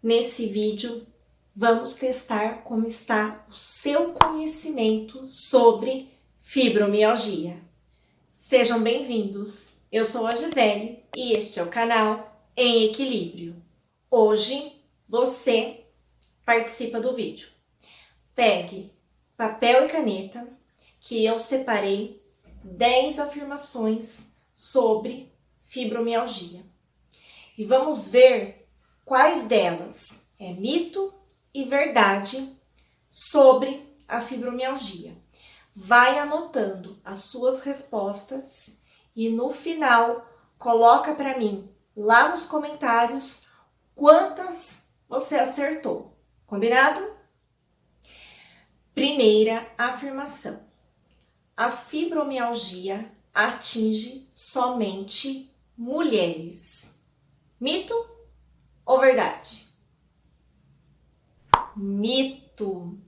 Nesse vídeo, vamos testar como está o seu conhecimento sobre fibromialgia. Sejam bem-vindos, eu sou a Gisele e este é o canal Em Equilíbrio. Hoje, você participa do vídeo. Pegue papel e caneta, que eu separei 10 afirmações sobre fibromialgia. E vamos ver quais delas é mito e verdade sobre a fibromialgia. Vai anotando as suas respostas e no final coloca para mim lá nos comentários quantas você acertou. Combinado? Primeira afirmação. A fibromialgia atinge somente mulheres. Mito ou verdade? Mito.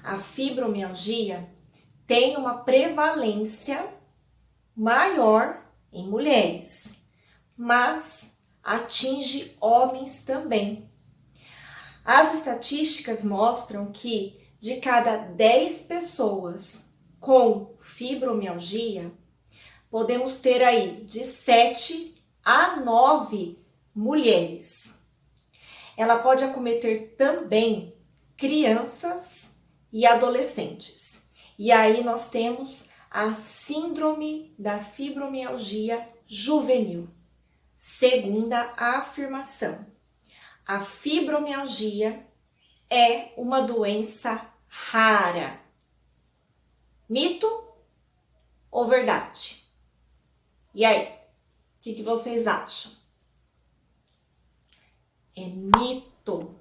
A fibromialgia tem uma prevalência maior em mulheres, mas atinge homens também. As estatísticas mostram que de cada 10 pessoas com fibromialgia, podemos ter aí de 7 a 9 mulheres. Ela pode acometer também crianças e adolescentes. E aí nós temos a síndrome da fibromialgia juvenil. Segunda afirmação. A fibromialgia é uma doença rara. Mito ou verdade? E aí, o que vocês acham? É mito.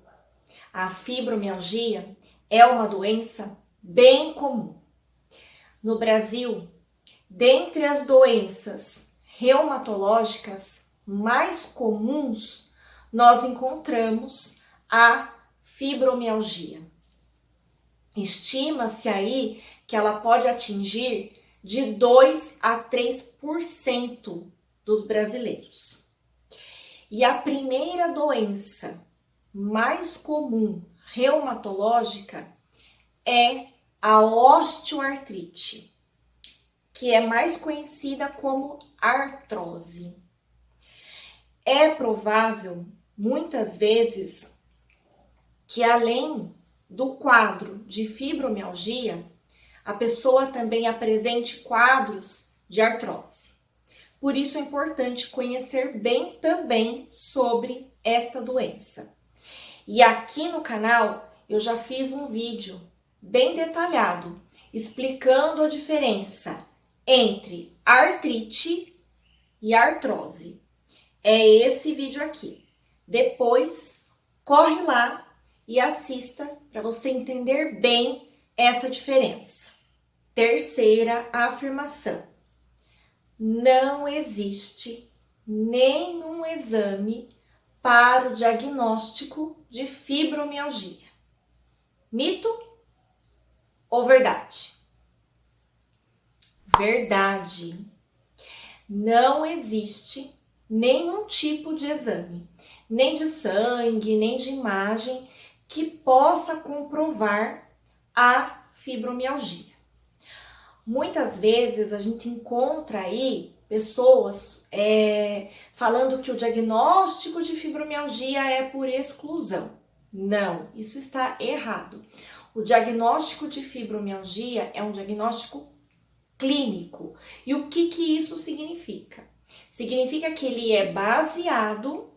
A fibromialgia é uma doença bem comum. No Brasil, dentre as doenças reumatológicas mais comuns, nós encontramos a fibromialgia. Estima-se aí que ela pode atingir de 2 a 3% dos brasileiros. E a primeira doença mais comum reumatológica é a osteoartrite, que é mais conhecida como artrose. É provável, muitas vezes, que além do quadro de fibromialgia, a pessoa também apresente quadros de artrose. Por isso é importante conhecer bem também sobre esta doença. E aqui no canal eu já fiz um vídeo bem detalhado explicando a diferença entre artrite e artrose. É esse vídeo aqui. Depois, corre lá e assista para você entender bem essa diferença. Terceira afirmação. Não existe nenhum exame para o diagnóstico de fibromialgia. Mito ou verdade? Verdade. Não existe nenhum tipo de exame, nem de sangue, nem de imagem, que possa comprovar a fibromialgia. Muitas vezes a gente encontra aí pessoas falando que o diagnóstico de fibromialgia é por exclusão. Não, isso está errado. O diagnóstico de fibromialgia é um diagnóstico clínico. E o que isso significa? Significa que ele é baseado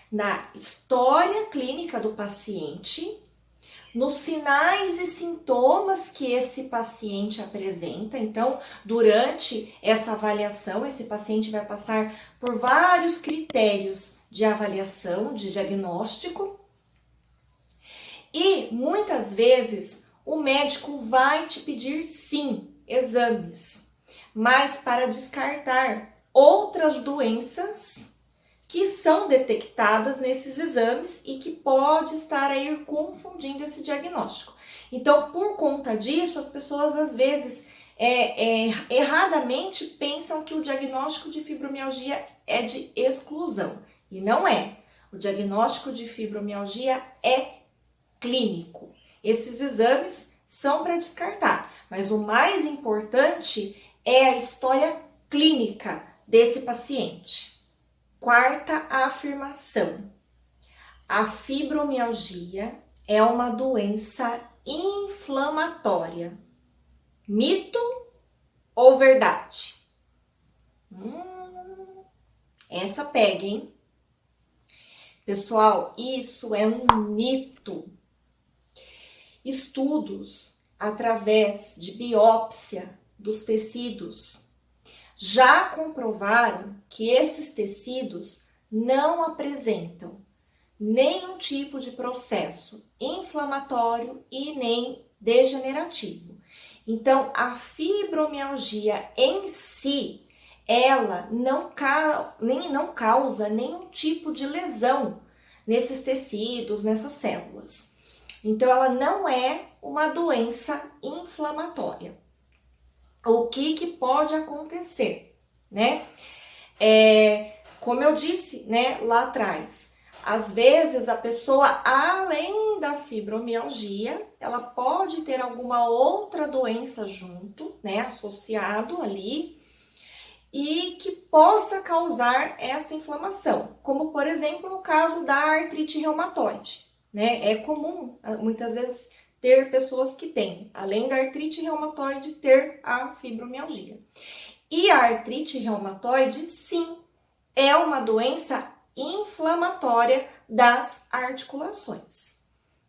na história clínica do paciente, nos sinais e sintomas que esse paciente apresenta. Então, durante essa avaliação, esse paciente vai passar por vários critérios de avaliação, de diagnóstico. E, muitas vezes, o médico vai te pedir, sim, exames, mas para descartar outras doenças que são detectadas nesses exames e que pode estar aí confundindo esse diagnóstico. Então, por conta disso, as pessoas às vezes erradamente pensam que o diagnóstico de fibromialgia é de exclusão, e não é. O O diagnóstico de fibromialgia é clínico. Esses exames são para descartar, mas o mais importante é a história clínica desse paciente. Quarta afirmação: a fibromialgia é uma doença inflamatória. Mito ou verdade? Essa pega, hein? Pessoal, isso é um mito. Estudos através de biópsia dos tecidos já comprovaram que esses tecidos não apresentam nenhum tipo de processo inflamatório e nem degenerativo. Então, a fibromialgia em si, ela não causa nenhum tipo de lesão nesses tecidos, nessas células. Então, ela não é uma doença inflamatória. O que pode acontecer, né? Como eu disse, né, lá atrás, às vezes a pessoa, além da fibromialgia, ela pode ter alguma outra doença junto, né, associado ali, e que possa causar essa inflamação, como por exemplo no caso da artrite reumatoide, né? É comum muitas vezes ter pessoas que têm, além da artrite reumatoide, ter a fibromialgia. E a artrite reumatoide, sim, é uma doença inflamatória das articulações.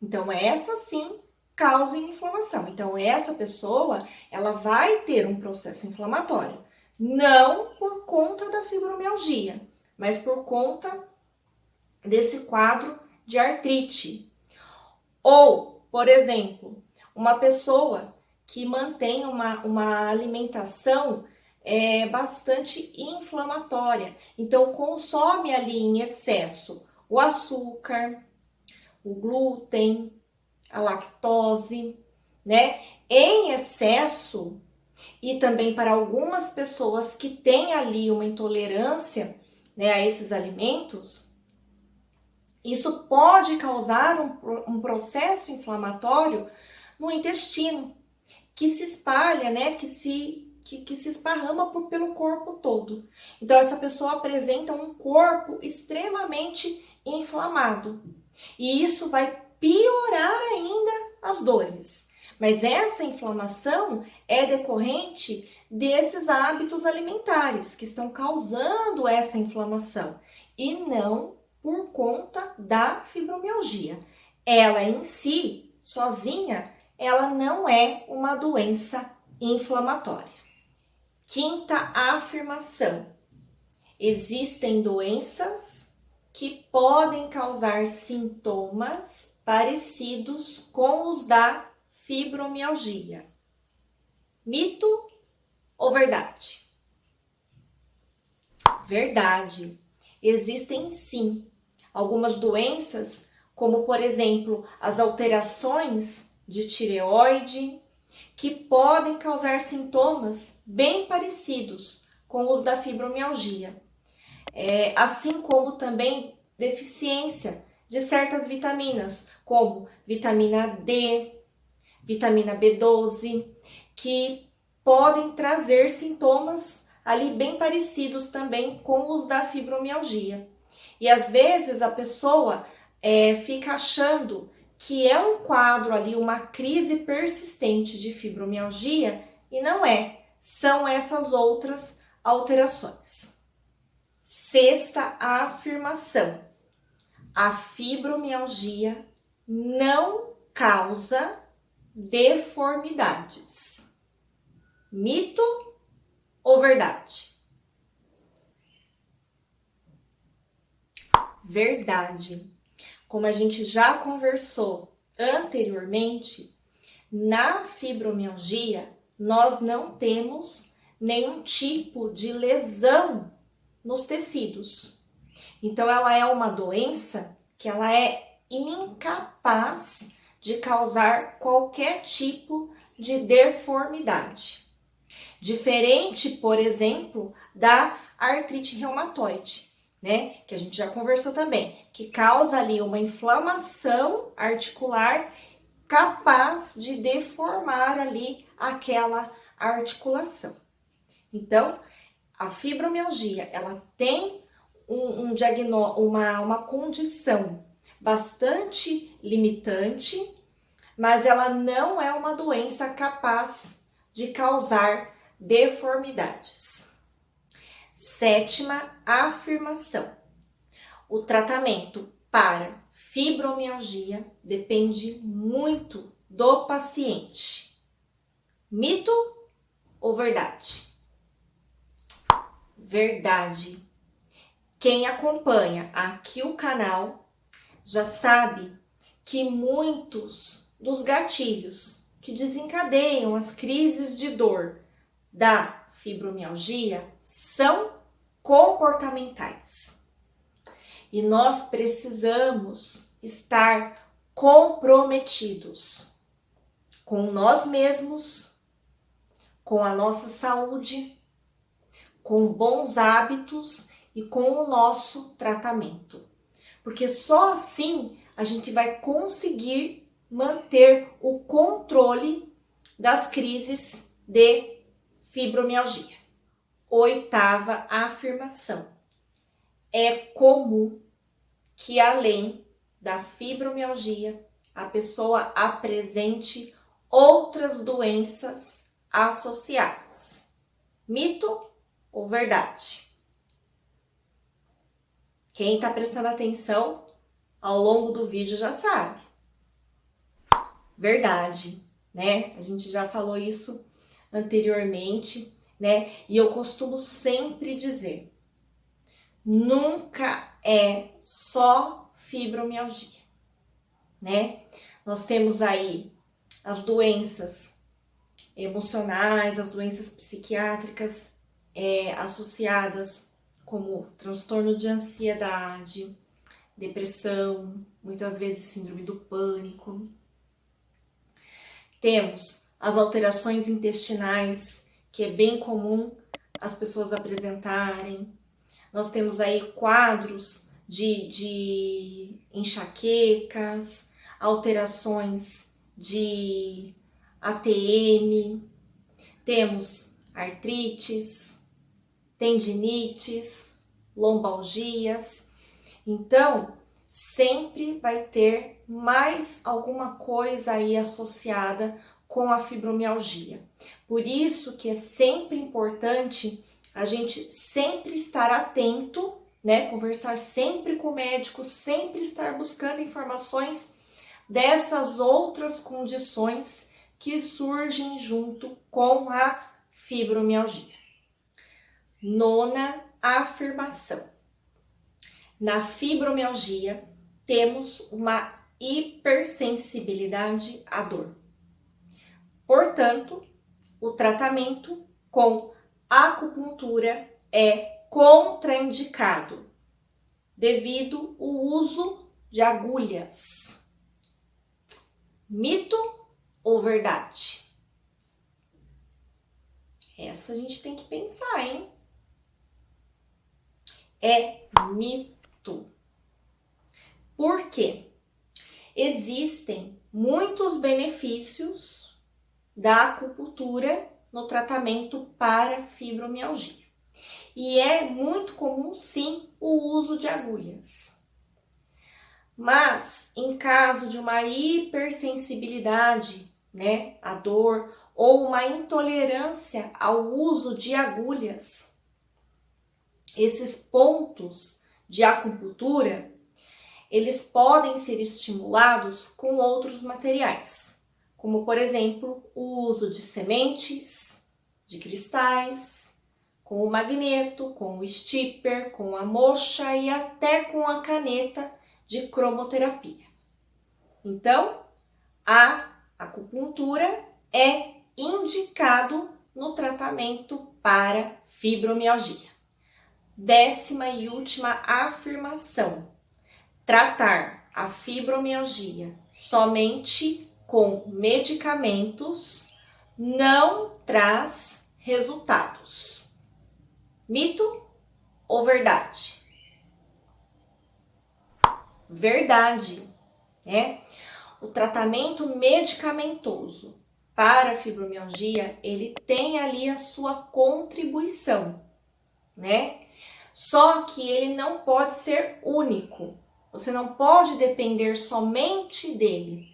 Então, essa sim causa inflamação. Então, essa pessoa, ela vai ter um processo inflamatório, não por conta da fibromialgia, mas por conta desse quadro de artrite. Ou, por exemplo, uma pessoa que mantém uma alimentação bastante inflamatória. Então, consome ali em excesso o açúcar, o glúten, a lactose, né? Em excesso, e também para algumas pessoas que têm ali uma intolerância, né, a esses alimentos, isso pode causar um processo inflamatório no intestino, que se espalha, né, que se esparrama pelo corpo todo. Então, essa pessoa apresenta um corpo extremamente inflamado. E isso vai piorar ainda as dores. Mas essa inflamação é decorrente desses hábitos alimentares que estão causando essa inflamação e não por conta da fibromialgia. Ela em si, sozinha, ela não é uma doença inflamatória. Quinta afirmação: existem doenças que podem causar sintomas parecidos com os da fibromialgia. Mito ou verdade? Verdade. Existem sim algumas doenças, como por exemplo as alterações de tireoide, que podem causar sintomas bem parecidos com os da fibromialgia. Assim como também deficiência de certas vitaminas, como vitamina D, vitamina B12, que podem trazer sintomas ali bem parecidos também com os da fibromialgia. E às vezes a pessoa fica achando que é um quadro ali, uma crise persistente de fibromialgia, e não é. São essas outras alterações. Sexta afirmação: a fibromialgia não causa deformidades. Mito ou verdade? Verdade. Como a gente já conversou anteriormente, na fibromialgia nós não temos nenhum tipo de lesão nos tecidos. Então, ela é uma doença que ela é incapaz de causar qualquer tipo de deformidade. Diferente, por exemplo, da artrite reumatoide, né? Que a gente já conversou também, que causa ali uma inflamação articular capaz de deformar ali aquela articulação. Então, a fibromialgia, ela tem uma condição bastante limitante, mas ela não é uma doença capaz de causar deformidades. Sétima afirmação: o tratamento para fibromialgia depende muito do paciente. Mito ou verdade? Verdade. Quem acompanha aqui o canal já sabe que muitos dos gatilhos que desencadeiam as crises de dor da fibromialgia são comportamentais. E nós precisamos estar comprometidos com nós mesmos, com a nossa saúde, com bons hábitos e com o nosso tratamento. Porque só assim a gente vai conseguir manter o controle das crises de fibromialgia. Oitava afirmação: é comum que além da fibromialgia a pessoa apresente outras doenças associadas. Mito ou verdade? Quem está prestando atenção ao longo do vídeo já sabe. Verdade, né? A gente já falou isso anteriormente, né? E eu costumo sempre dizer: nunca é só fibromialgia, né? Nós temos aí as doenças emocionais, as doenças psiquiátricas associadas, como transtorno de ansiedade, depressão, muitas vezes síndrome do pânico. Temos as alterações intestinais, que é bem comum as pessoas apresentarem. Nós temos aí quadros de enxaquecas, alterações de ATM, temos artrites, tendinites, lombalgias. Então, sempre vai ter mais alguma coisa aí associada com a fibromialgia. Por isso que é sempre importante a gente sempre estar atento, né? Conversar sempre com o médico, sempre estar buscando informações dessas outras condições que surgem junto com a fibromialgia. Nona afirmação: na fibromialgia temos uma hipersensibilidade à dor. Portanto, o tratamento com acupuntura é contraindicado devido ao uso de agulhas. Mito ou verdade? Essa a gente tem que pensar, hein? É mito. Por quê? Existem muitos benefícios da acupuntura no tratamento para fibromialgia. E é muito comum, sim, o uso de agulhas. Mas, em caso de uma hipersensibilidade, né, à dor, ou uma intolerância ao uso de agulhas, esses pontos de acupuntura, eles podem ser estimulados com outros materiais, como, por exemplo, o uso de sementes, de cristais, com o magneto, com o stipper, com a moxa e até com a caneta de cromoterapia. Então, a acupuntura é indicado no tratamento para fibromialgia. Décima e última afirmação: tratar a fibromialgia somente com medicamentos não traz resultados. Mito ou verdade? verdade, né? O tratamento medicamentoso para a fibromialgia, ele tem ali a sua contribuição, né? Só que ele não pode ser único. Você não pode depender somente dele,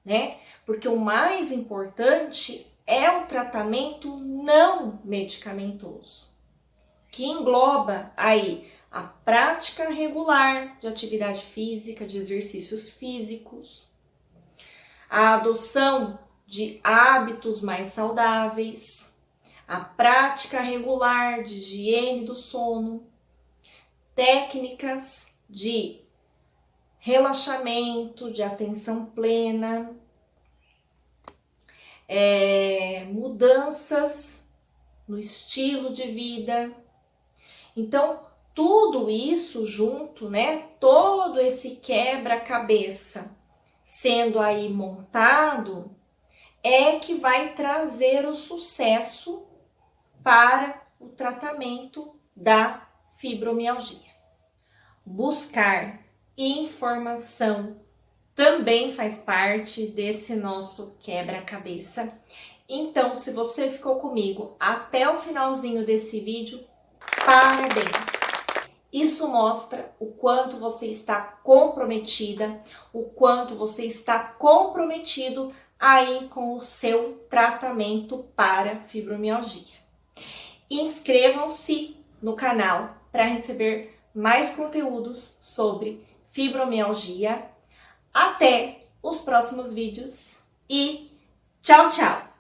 né? Porque o mais importante é o tratamento não medicamentoso, que engloba aí a prática regular de atividade física, de exercícios físicos, a adoção de hábitos mais saudáveis, a prática regular de higiene do sono, técnicas de relaxamento, de atenção plena, mudanças no estilo de vida. Então, tudo isso junto, né? Todo esse quebra-cabeça sendo aí montado é que vai trazer o sucesso para o tratamento da fibromialgia. Buscar informação também faz parte desse nosso quebra-cabeça. Então, se você ficou comigo até o finalzinho desse vídeo, parabéns! Isso mostra o quanto você está comprometida, o quanto você está comprometido aí com o seu tratamento para fibromialgia. Inscrevam-se no canal para receber mais conteúdos sobre fibromialgia. Até os próximos vídeos e tchau, tchau!